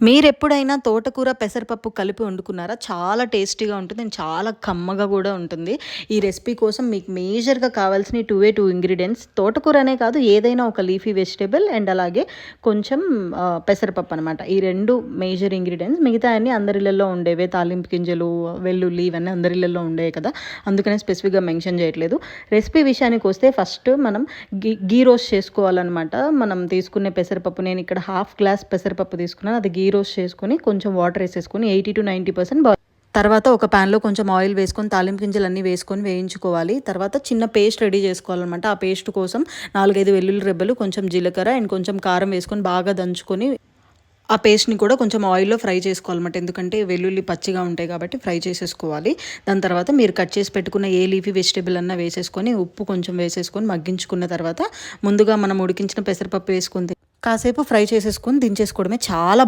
మీరెప్పుడైనా తోటకూర, పెసరపప్పు కలిపి వండుకున్నారా? చాలా టేస్టీగా ఉంటుంది అండ్ చాలా కమ్మగా గూడా ఉంటుంది. ఈ రెసిపీ కోసం మీకు మేజర్‌గా కావాల్సినయి 2 ఇంగ్రీడియెంట్స్. తోటకూర అనే కాదు, ఏదైనా ఒక లీఫీ వెజిటబుల్ అండ్ అలాగే కొంచెం పెసరపప్పు అనమాట. ఈ 2 మేజర్ ఇంగ్రీడియెంట్స్. మిగతాయన్నీ అందరి ఇళ్లల్లో ఉండేవే. తాలింపు గింజలు, వెల్లుల్లి ఇవన్నీ అందరి ఇళ్లల్లో ఉండేవి కదా! అందుకనే స్పెసిఫిక్‌గా మెన్షన్ చేయట్లేదు. రెసిపీ విషయానికొస్తే ఫస్ట్ మనం గీ రోస్ట్ చేసుకోవాలనమాట. మనం తీసుకునే పెసరపప్పు, నేనిక్కడ హాఫ్ గ్లాస్ పెసరపప్పు తీసుకున్నాను. అది గీ రోస్ట్ చేసుకొని కొంచెం వాటర్ వేసేసుకొని 80-90% తర్వాత ఒక ప్యాన్లో కొంచెం ఆయిల్ వేసుకొని తాలింపు గింజలు అన్నీ వేసుకొని వేయించుకోవాలి. తర్వాత చిన్న పేస్ట్ రెడీ చేసుకోవాలన్నమాట. ఆ పేస్ట్ కోసం 4-5 వెల్లుల్లి రెబ్బలు, కొంచెం జీలకర్ర అండ్ కొంచెం కారం వేసుకొని బాగా దంచుకొని ఆ పేస్ట్ని కూడా కొంచెం ఆయిల్లో ఫ్రై చేసుకోవాలన్నమాట. ఎందుకంటే వెల్లుల్లి పచ్చిగా ఉంటాయి కాబట్టి ఫ్రై చేసేసుకోవాలి. దాని తర్వాత మీరు కట్ చేసి పెట్టుకున్న ఏ లీఫీ వెజిటబుల్ అన్నా వేసేసుకొని, ఉప్పు కొంచెం వేసేసుకొని మగ్గించుకున్న తర్వాత ముందుగా మనం ఉడికించిన పెసరపప్పు వేసుకొని కాసేపు ఫ్రై చేసేసుకొని దించేసుకోవడమే. చాలా